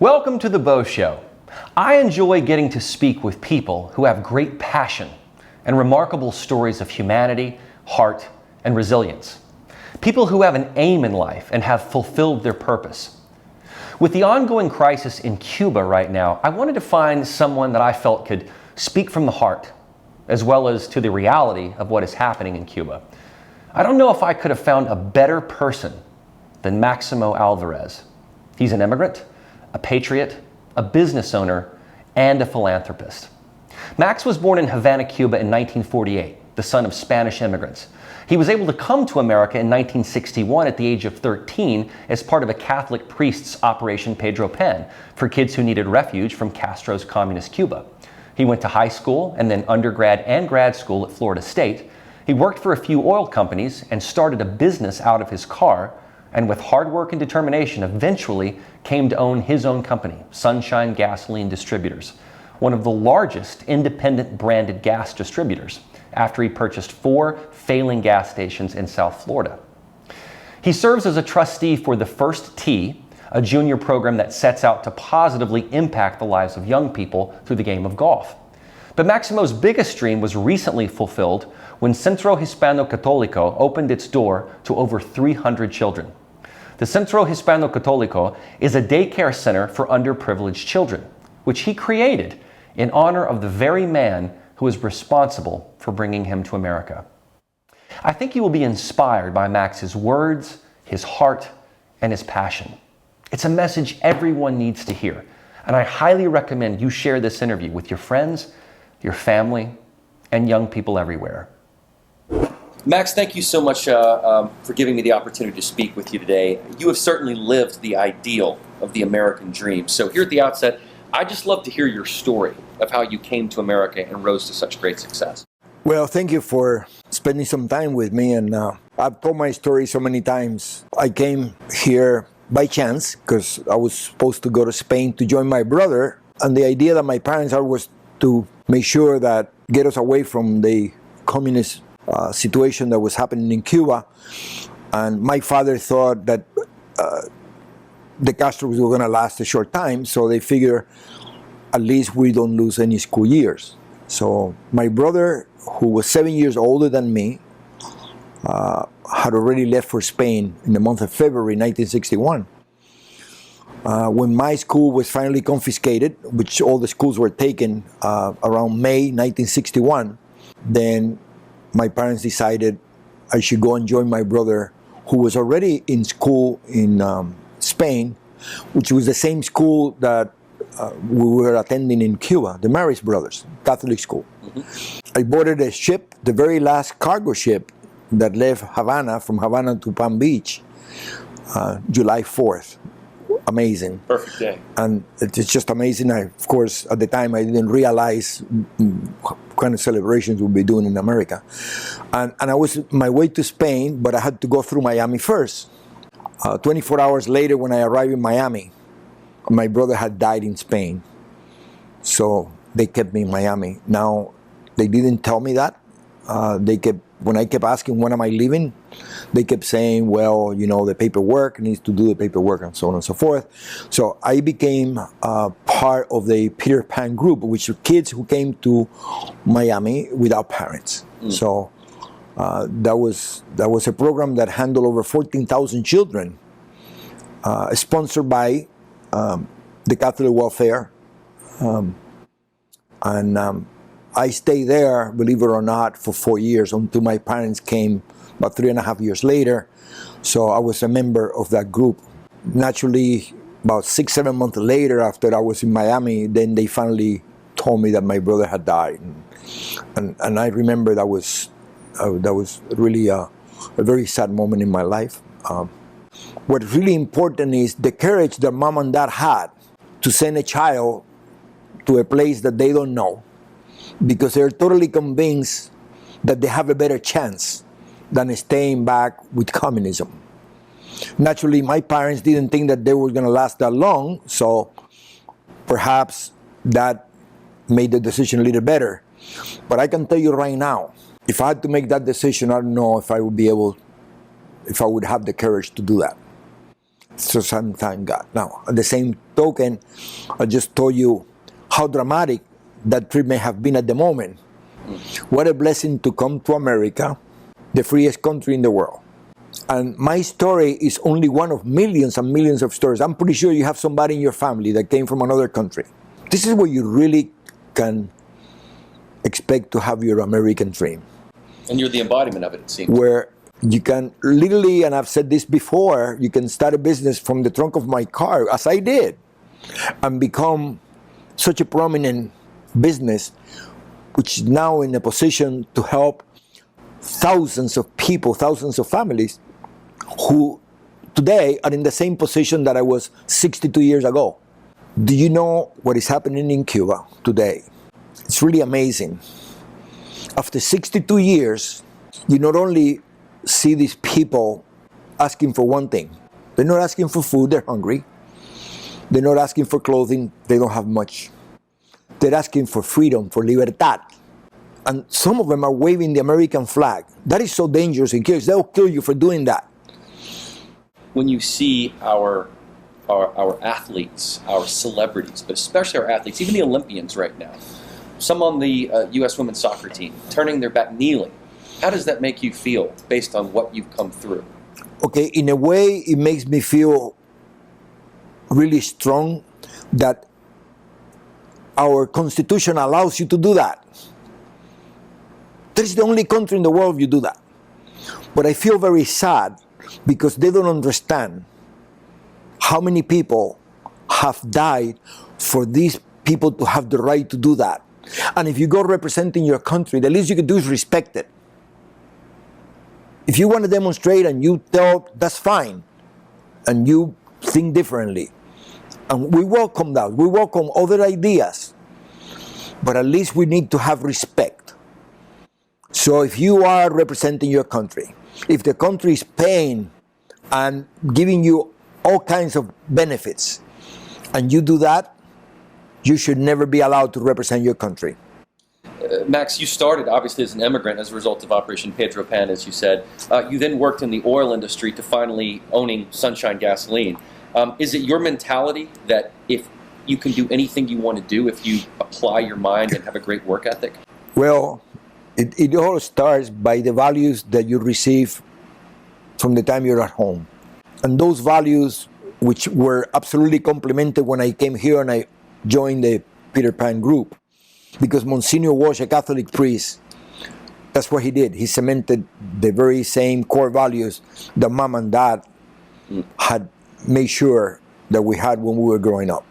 Welcome to the Beau Show. I enjoy getting to speak with people who have great passion and remarkable stories of humanity, heart, and resilience. People who have an aim in life and have fulfilled their purpose. With the ongoing crisis in Cuba right now, I wanted to find someone that I felt could speak from the heart, as well as to the reality of what is happening in Cuba. I don't know if I could have found a better person than Maximo Alvarez. He's an immigrant, a patriot, a business owner, and a philanthropist. Max was born in Havana, Cuba in 1948, the son of Spanish immigrants. He was able to come to America in 1961 at the age of 13 as part of a Catholic priest's Operation Pedro Pen for kids who needed refuge from Castro's Communist Cuba. He went to high school and then undergrad and grad school at Florida State. He worked for a few oil companies and started a business out of his car, and with hard work and determination eventually came to own his own company, Sunshine Gasoline Distributors, one of the largest independent branded gas distributors, after he purchased 4 failing gas stations in South Florida. He serves as a trustee for the First Tee, a junior program that sets out to positively impact the lives of young people through the game of golf. But Maximo's biggest dream was recently fulfilled when Centro Hispano Católico opened its door to over 300 children. The Centro Hispano Católico is a daycare center for underprivileged children, which he created in honor of the very man who is responsible for bringing him to America. I think you will be inspired by Max's words, his heart, and his passion. It's a message everyone needs to hear, and I highly recommend you share this interview with your friends, your family, and young people everywhere. Max, thank you so much for giving me the opportunity to speak with you today. You have certainly lived the ideal of the American dream. So here at the outset, I'd just love to hear your story of how you came to America and rose to such great success. Well, thank you for spending some time with me. And I've told my story so many times. I came here by chance because I was supposed to go to Spain to join my brother. And the idea that my parents had was to make sure that get us away from the communist situation that was happening in Cuba. And my father thought that the Castros were going to last a short time, so they figure at least we don't lose any school years. So my brother, who was 7 years older than me, had already left for Spain in the month of February 1961. When my school was finally confiscated, which all the schools were taken around May 1961, then my parents decided I should go and join my brother, who was already in school in Spain, which was the same school that we were attending in Cuba, the Marist Brothers Catholic school. Mm-hmm. I boarded a ship, the very last cargo ship that left Havana, from Havana to Palm Beach, July 4th. Amazing. Perfect day. And it's just amazing. Of course, at the time, I didn't realize what kind of celebrations we'll be doing in America. And I was on my way to Spain, but I had to go through Miami first. 24 hours later, when I arrived in Miami, my brother had died in Spain. So they kept me in Miami. Now, they didn't tell me that. When I kept asking, when am I leaving? They kept saying, well, you know, the paperwork, needs to do the paperwork, and so on and so forth. So I became part of the Peter Pan group, which were kids who came to Miami without parents. So that was a program that handled over 14,000 children, sponsored by the Catholic Welfare. I stayed there, believe it or not, for 4 years until my parents came about 3.5 years later. So I was a member of that group. Naturally, about 6-7 months later, after I was in Miami, then they finally told me that my brother had died. And I remember that was really a very sad moment in my life. What's really important is the courage that mom and dad had to send a child to a place that they don't know, because they're totally convinced that they have a better chance than staying back with communism. Naturally, my parents didn't think that they were going to last that long, so perhaps that made the decision a little better. But I can tell you right now, if I had to make that decision, I don't know if I would have the courage to do that. So thank God. Now, at the same token, I just told you how dramatic that trip may have been at the moment. What a blessing to come to America, the freest country in the world. And my story is only one of millions and millions of stories. I'm pretty sure you have somebody in your family that came from another country. This is where you really can expect to have your American dream. And you're the embodiment of it, it seems. Where you can literally, and I've said this before, you can start a business from the trunk of my car, as I did, and become such a prominent business, which is now in a position to help thousands of people, thousands of families, who today are in the same position that I was 62 years ago. Do you know what is happening in Cuba today? It's really amazing. After 62 years, you not only see these people asking for one thing. They're not asking for food, they're hungry. They're not asking for clothing, they don't have much. They're asking for freedom, for libertad. And some of them are waving the American flag. That is so dangerous in Cuba. They'll kill you for doing that. When you see our athletes, our celebrities, but especially our athletes, even the Olympians right now, some on the U.S. women's soccer team, turning their back, kneeling, how does that make you feel based on what you've come through? Okay, in a way, it makes me feel really strong that our Constitution allows you to do that. That is the only country in the world you do that. But I feel very sad because they don't understand how many people have died for these people to have the right to do that. And if you go representing your country, the least you can do is respect it. If you want to demonstrate and you tell, that's fine, and you think differently. And we welcome that. We welcome other ideas. But at least we need to have respect. So if you are representing your country, if the country is paying and giving you all kinds of benefits, and you do that, you should never be allowed to represent your country. Max, you started obviously as an immigrant as a result of Operation Pedro Pan, as you said. You then worked in the oil industry to finally owning Sunshine Gasoline. Is it your mentality that if you can do anything you want to do if you apply your mind and have a great work ethic? Well, it all starts by the values that you receive from the time you're at home. And those values, which were absolutely complemented when I came here and I joined the Peter Pan group, because Monsignor was a Catholic priest. That's what he did. He cemented the very same core values that Mom and Dad had made sure that we had when we were growing up.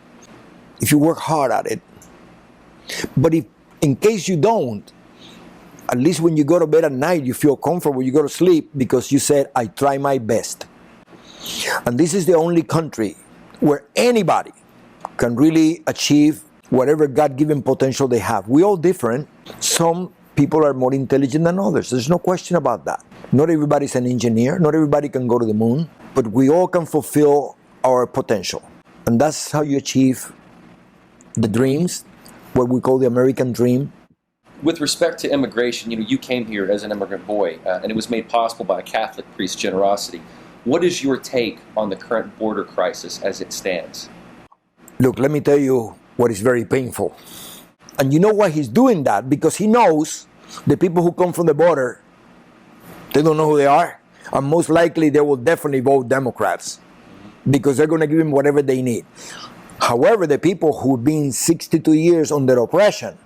If you work hard at it, but if in case you don't, at least when you go to bed at night, you feel comfortable, you go to sleep because you said, I try my best. And this is the only country where anybody can really achieve whatever God-given potential they have. We're all different. Some people are more intelligent than others. There's no question about that. Not everybody's an engineer. Not everybody can go to the moon. But we all can fulfill our potential. And that's how you achieve the dreams, what we call the American dream. With respect to immigration, you came here as an immigrant boy, and it was made possible by a Catholic priest's generosity. What is your take on the current border crisis as it stands? Look, let me tell you what is very painful. And you know why he's doing that? Because he knows the people who come from the border, they don't know who they are. And most likely they will definitely vote Democrats because they're going to give them whatever they need. However, the people who've been 62 years under oppression,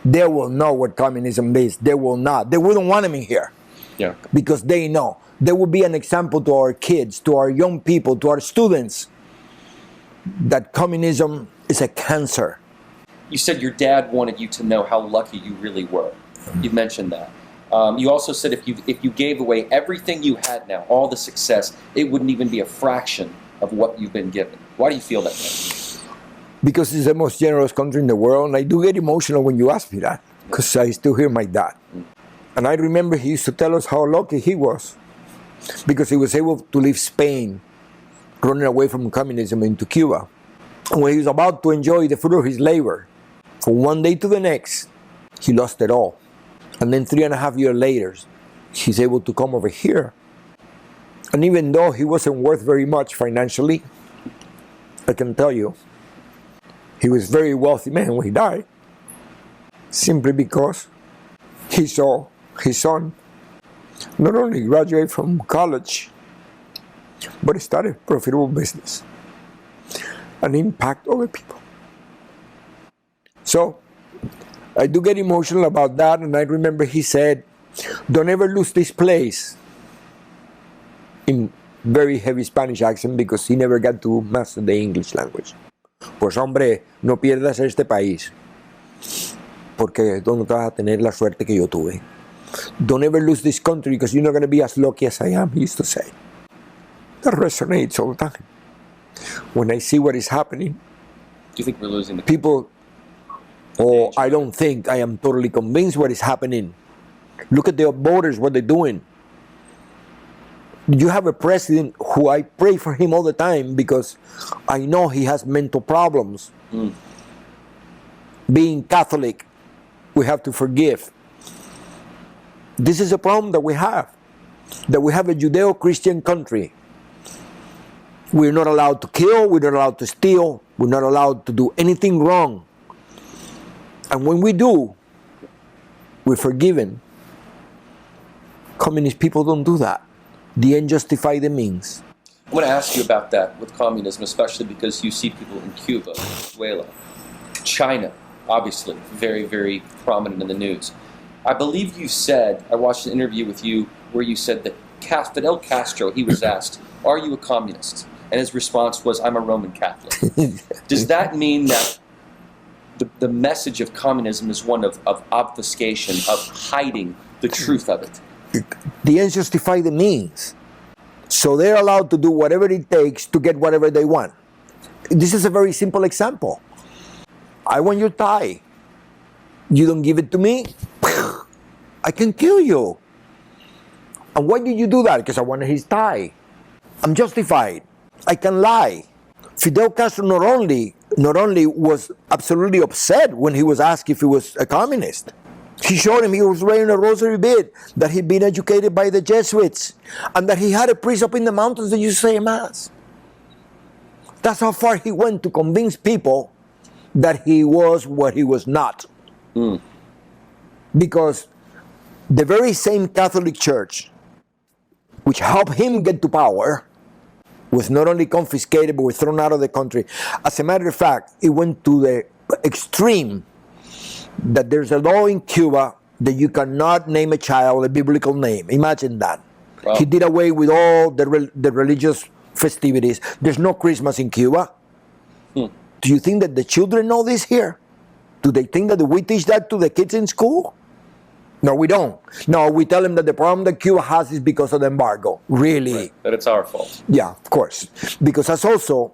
they will know what communism is. They will not. They wouldn't want them in here. Yeah. Because they know. They will be an example to our kids, to our young people, to our students, that communism is a cancer. You said your dad wanted you to know how lucky you really were. You mentioned that. You also said if you gave away everything you had now, all the success, it wouldn't even be a fraction of what you've been given. Why do you feel that way? Because it's the most generous country in the world, and I do get emotional when you ask me that, because I still hear my dad. And I remember he used to tell us how lucky he was, because he was able to leave Spain, running away from communism into Cuba. And when he was about to enjoy the fruit of his labor, from one day to the next, he lost it all. And then 3.5 years later, he's able to come over here And even though he wasn't worth very much financially, I can tell you, he was a very wealthy man when he died, simply because he saw his son not only graduate from college, but he started a profitable business and impact other people. So I do get emotional about that, and I remember he said, don't ever lose this place, in very heavy Spanish accent, because he never got to master the English language. Pues hombre, no pierdas este país, porque tú no vas a tener la suerte que yo tuve. Don't ever lose this country, because you're not going to be as lucky as I am, he used to say. That resonates all the time. When I see what is happening, Do you think we're losing the people, oh, I don't think, I am totally convinced what is happening. Look at the voters, what they're doing. You have a president who I pray for him all the time, because I know he has mental problems. Being Catholic, we have to forgive. This is a problem that we have a Judeo-Christian country. We're not allowed to kill, we're not allowed to steal, we're not allowed to do anything wrong. And when we do, we're forgiven. Communist people don't do that. The end justify the means. I want to ask you about that with communism, especially because you see people in Cuba, Venezuela, China, obviously, very, very prominent in the news. I believe you said, I watched an interview with you where you said that Fidel Castro, he was asked, are you a communist? And his response was, I'm a Roman Catholic. Does that mean that the message of communism is one of obfuscation, of hiding the truth of it? The ends justify the means. So they're allowed to do whatever it takes to get whatever they want. This is a very simple example. I want your tie. You don't give it to me, I can kill you. And why did you do that? Because I wanted his tie. I'm justified. I can lie. Fidel Castro not only was absolutely upset when he was asked if he was a communist. He showed him he was wearing a rosary bead, that he'd been educated by the Jesuits, and that he had a priest up in the mountains that used to say Mass. That's how far he went to convince people that he was what he was not. Because the very same Catholic Church, which helped him get to power, was not only confiscated, but was thrown out of the country. As a matter of fact, it went to the extreme that there's a law in Cuba that you cannot name a child a biblical name. Imagine that. Wow. He did away with all the religious festivities. There's no Christmas in Cuba. Do you think that the children know this here? Do they think that we teach that to the kids in school? No, we don't. No, we tell them that the problem that Cuba has is because of the embargo. Really? Right. That it's our fault. Yeah, of course. Because that's also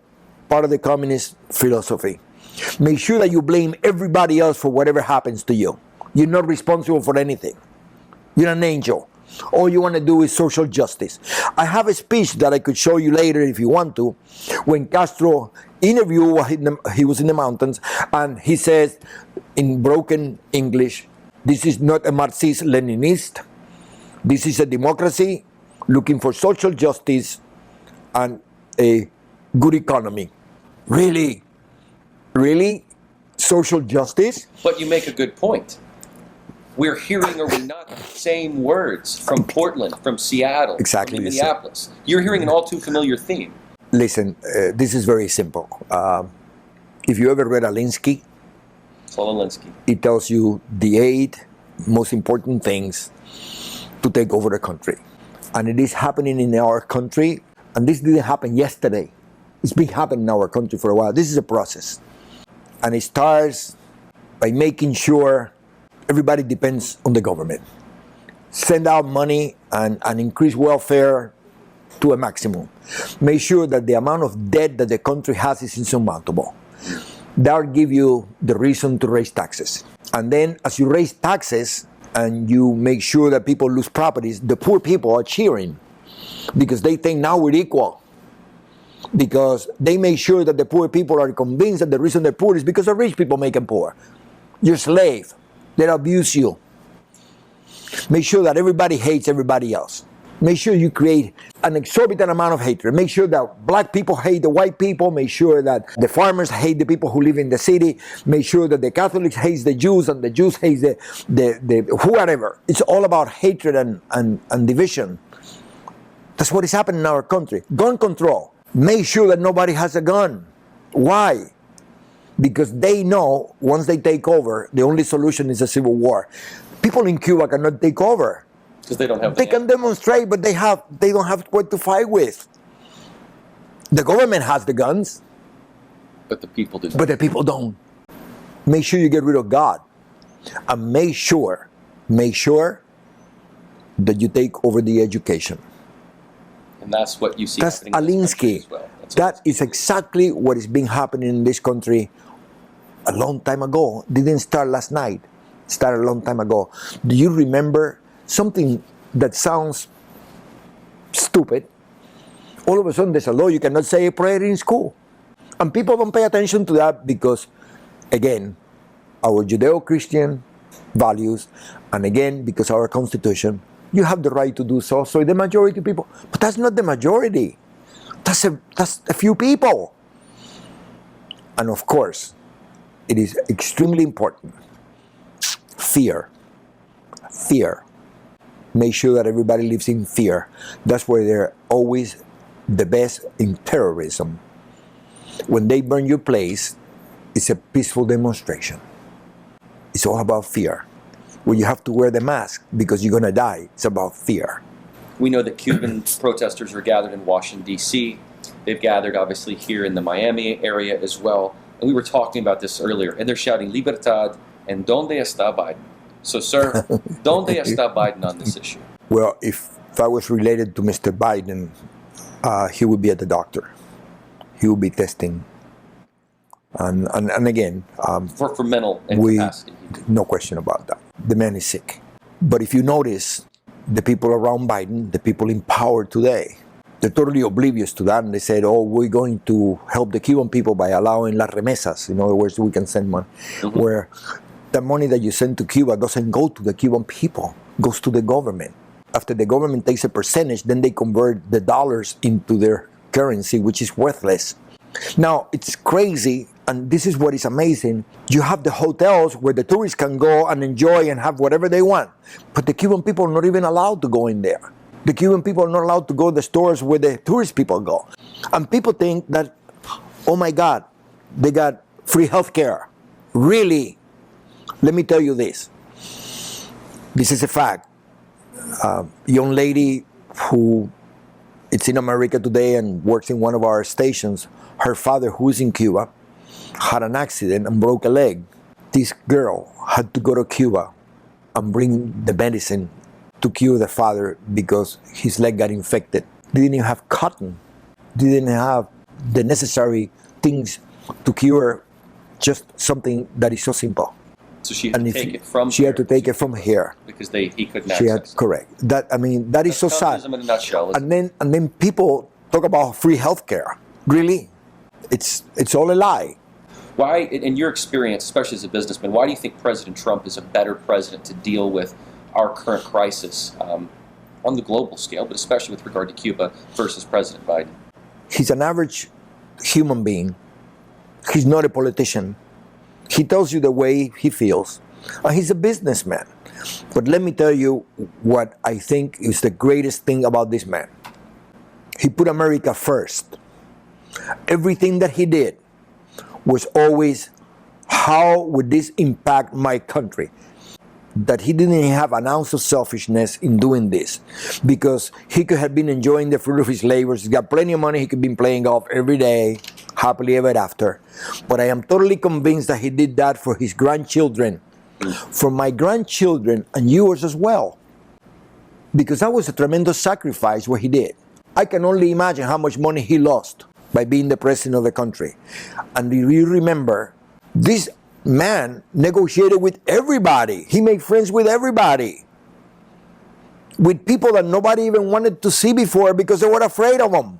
part of the communist philosophy. Make sure that you blame everybody else for whatever happens to you. You're not responsible for anything. You're an angel. All you want to do is social justice. I have a speech that I could show you later if you want to, when Castro interviewed, he was in the mountains, and he says in broken English, this is not a Marxist-Leninist. This is a democracy looking for social justice and a good economy. Really? Really? Social justice? But you make a good point. We're hearing, are we not, the same words from Portland, from Seattle, Exactly from Minneapolis. You're hearing an all too familiar theme. Listen, this is very simple. If you ever read Alinsky, Alinsky, it tells you the 8 most important things to take over the country. And it is happening in our country, and this didn't happen yesterday. It's been happening in our country for a while. This is a process. And it starts by making sure everybody depends on the government. Send out money and increase welfare to a maximum. Make sure that the amount of debt that the country has is insurmountable. That will give you the reason to raise taxes. And then as you raise taxes and you make sure that people lose properties, the poor people are cheering because they think now we're equal. Because they make sure that the poor people are convinced that the reason they're poor is because the rich people make them poor. You're a slave. They abuse you. Make sure that everybody hates everybody else. Make sure you create an exorbitant amount of hatred. Make sure that black people hate the white people. Make sure that the farmers hate the people who live in the city. Make sure that the Catholics hate the Jews and the Jews hate the whoever. It's all about hatred and division. That's what is happening in our country. Gun control. Make sure that nobody has a gun. Why? Because they know once they take over, the only solution is a civil war. People in Cuba cannot take over. Because they don't have. They can demonstrate, but they don't have what to fight with. The government has the guns, but the people do. But the people don't. Make sure you get rid of God, and make sure that you take over the education. And that's what you see. That's Alinsky. As well. That is exactly what is being happening in this country a long time ago. Didn't start last night. It started a long time ago. Do you remember something that sounds stupid? All of a sudden there's a law you cannot say a prayer in school. And people don't pay attention to that because, again, our Judeo-Christian values, and again, because our Constitution, you have the right to do so. So the majority of people, but that's not the majority. That's a few people. And of course, it is extremely important. Fear. Make sure that everybody lives in fear. That's why they're always the best in terrorism. When they burn your place, it's a peaceful demonstration. It's all about fear. When you have to wear the mask because you're going to die, it's about fear. We know that Cuban protesters are gathered in Washington, D.C. They've gathered, obviously, here in the Miami area as well. And we were talking about this earlier. And they're shouting, Libertad, and ¿Dónde está Biden? So, sir, ¿Dónde está Biden on this issue? Well, if I was related to Mr. Biden, he would be at the doctor. He would be testing. And again... for mental incapacity. No question about that. The man is sick. But if you notice, the people around Biden, the people in power today, they're totally oblivious to that. And they said, oh, we're going to help the Cuban people by allowing las remesas. In other words, we can send money. Mm-hmm. Where the money that you send to Cuba doesn't go to the Cuban people, goes to the government. After the government takes a percentage, then they convert the dollars into their currency, which is worthless. Now, it's crazy, and this is what is amazing. You have the hotels where the tourists can go and enjoy and have whatever they want. But the Cuban people are not even allowed to go in there. The Cuban people are not allowed to go to the stores where the tourist people go. And people think that, oh my God, they got free health care. Really? Let me tell you this. This is a fact. Young lady who is in America today and works in one of our stations, her father, who is in Cuba, had an accident and broke a leg. This girl had to go to Cuba and bring the medicine to cure the father because his leg got infected. They didn't even have cotton. They didn't have the necessary things to cure just something that is so simple. So she had to take it from She had to take it from here. Because he couldn't access it. Correct. That is so sad. Communism in a nutshell. And then people talk about free health care. Really? It's all a lie. Why, in your experience, especially as a businessman, why do you think President Trump is a better president to deal with our current crisis on the global scale, but especially with regard to Cuba versus President Biden? He's an average human being. He's not a politician. He tells you the way he feels. And he's a businessman. But let me tell you what I think is the greatest thing about this man. He put America first. Everything that he did was always, how would this impact my country? That he didn't have an ounce of selfishness in doing this, because he could have been enjoying the fruit of his labors. He's got plenty of money. He could be playing golf every day, happily ever after. But I am totally convinced that he did that for his grandchildren, for my grandchildren and yours as well, because that was a tremendous sacrifice what he did. I can only imagine how much money he lost by being the president of the country. And if you remember, this man negotiated with everybody. He made friends with everybody. With people that nobody even wanted to see before because they were afraid of him.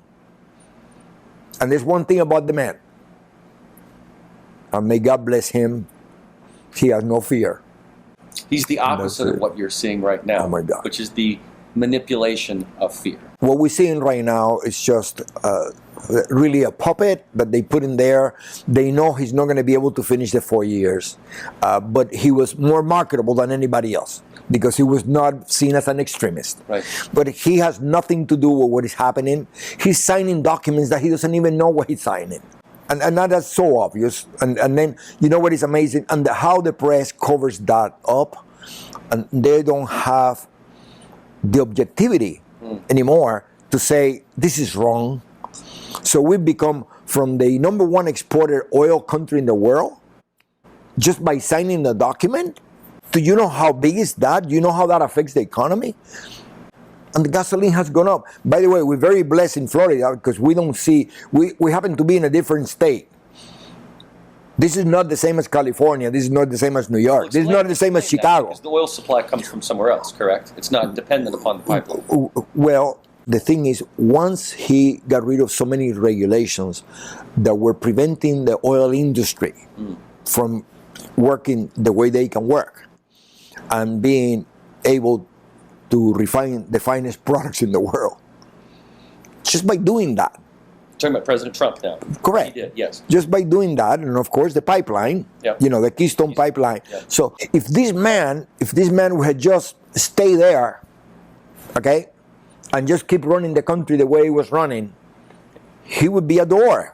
And there's one thing about the man. And may God bless him. He has no fear. He's the opposite of what you're seeing right now. Oh my God. Which is the manipulation of fear. What we're seeing right now is just really a puppet that they put in there. They know he's not going to be able to finish the 4 years, but he was more marketable than anybody else because he was not seen as an extremist. Right. But he has nothing to do with what is happening. He's signing documents that he doesn't even know what he's signing. And that's so obvious. And then, you know what is amazing? And how the press covers that up, and they don't have the objectivity anymore to say, this is wrong. So we've become from the number one exporter oil country in the world, just by signing the document. Do you know how big is that? Do you know how that affects the economy? And the gasoline has gone up. By the way, we're very blessed in Florida because we don't see, we happen to be in a different state. This is not the same as California. This is not the same as New York. This is not the same as Chicago. Because the oil supply comes from somewhere else, correct? It's not dependent upon the pipeline. Well, the thing is, once he got rid of so many regulations that were preventing the oil industry from working the way they can work and being able to refine the finest products in the world, just by doing that. Talking about President Trump now. Correct. He did, yes. Just by doing that, and of course the pipeline, you know, the Keystone Pipeline. Yep. So if this man had just stayed there, okay, and just keep running the country the way he was running, he would be adored.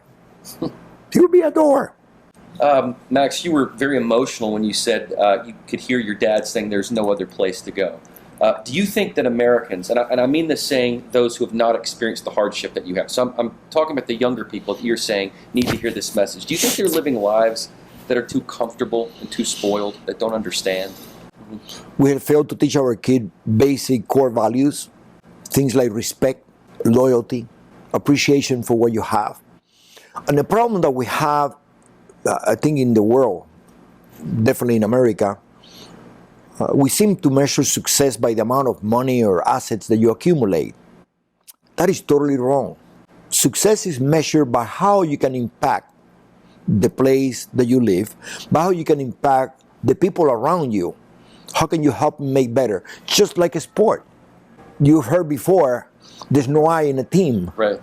He would be adored. Max, you were very emotional when you said you could hear your dad saying there's no other place to go. Do you think that Americans, and I mean this saying those who have not experienced the hardship that you have, so I'm talking about the younger people that you're saying need to hear this message. Do you think they're living lives that are too comfortable and too spoiled, that don't understand? We have failed to teach our kid basic core values, things like respect, loyalty, appreciation for what you have. And the problem that we have, I think in the world, definitely in America, we seem to measure success by the amount of money or assets that you accumulate. That is totally wrong. Success is measured by how you can impact the place that you live, by how you can impact the people around you. How can you help them make better? Just like a sport. You've heard before, there's no I in a team. Right.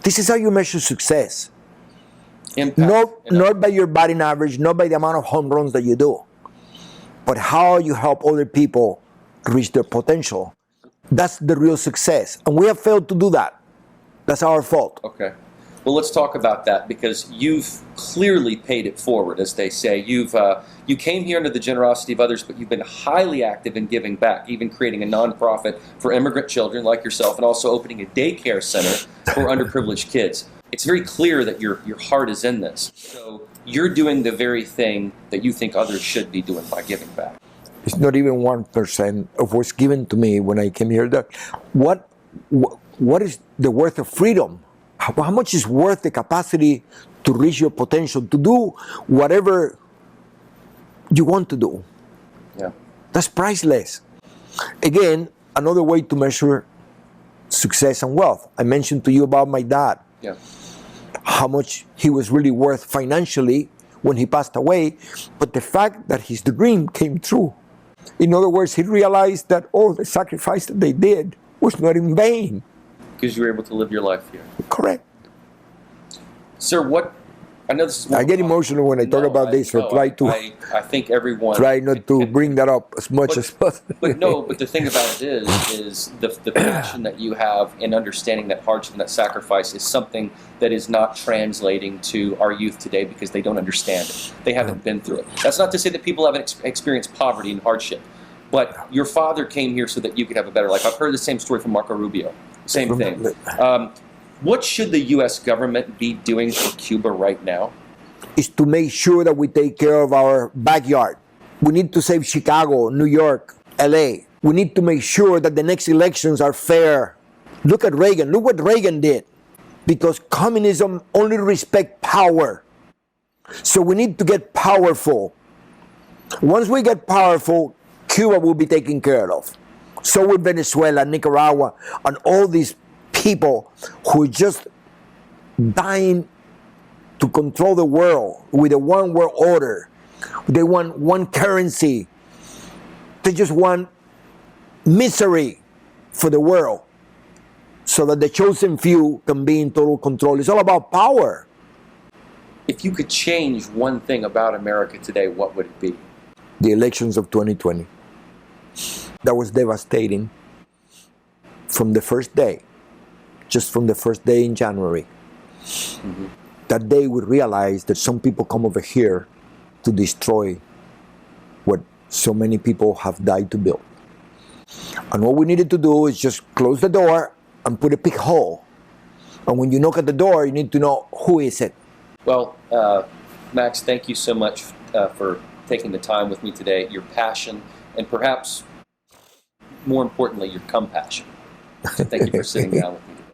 This is how you measure success. Impact. Not by your batting average, not by the amount of home runs that you do, but how you help other people reach their potential. That's the real success. And we have failed to do that. That's our fault. Okay. Well, let's talk about that, because you've clearly paid it forward, as they say. You came here under the generosity of others, but you've been highly active in giving back, even creating a nonprofit for immigrant children like yourself, and also opening a daycare center for underprivileged kids. It's very clear that your heart is in this. So you're doing the very thing that you think others should be doing by giving back. It's not even 1% of what's given to me when I came here. What is the worth of freedom? How much is worth the capacity to reach your potential, to do whatever you want to do? Yeah. That's priceless. Again, another way to measure success and wealth. I mentioned to you about my dad. Yeah. How much he was really worth financially when he passed away, but the fact that his dream came true. In other words, he realized that all the sacrifice that they did was not in vain. Because you were able to live your life here. Correct. Sir, I know this is... I get emotional when I talk about this, so I think everyone... Try not to bring that up as much as possible. But the thing about it is the passion that you have in understanding that hardship and that sacrifice is something that is not translating to our youth today because they don't understand it. They haven't been through it. That's not to say that people haven't experienced poverty and hardship, but your father came here so that you could have a better life. I've heard the same story from Marco Rubio. Same thing. What should the U.S. government be doing for Cuba right now? Is to make sure that we take care of our backyard. We need to save Chicago, New York, L.A. We need to make sure that the next elections are fair. Look at Reagan. Look what Reagan did. Because communism only respects power. So we need to get powerful. Once we get powerful, Cuba will be taken care of. So will Venezuela, Nicaragua, and all these people who are just dying to control the world with a one world order. They want one currency. They just want misery. for the world so that the chosen few can be in total control. It's all about power. If you could change one thing about America today, what would it be? The elections of 2020. That was devastating from the first day, just from the first day in January. Mm-hmm. That day we realized that some people come over here to destroy what so many people have died to build. And what we needed to do is just close the door and put a big hole. And when you knock at the door, you need to know who is it. Well, Max, thank you so much for taking the time with me today, your passion, and perhaps more importantly, your compassion. So thank you for sitting down with me today.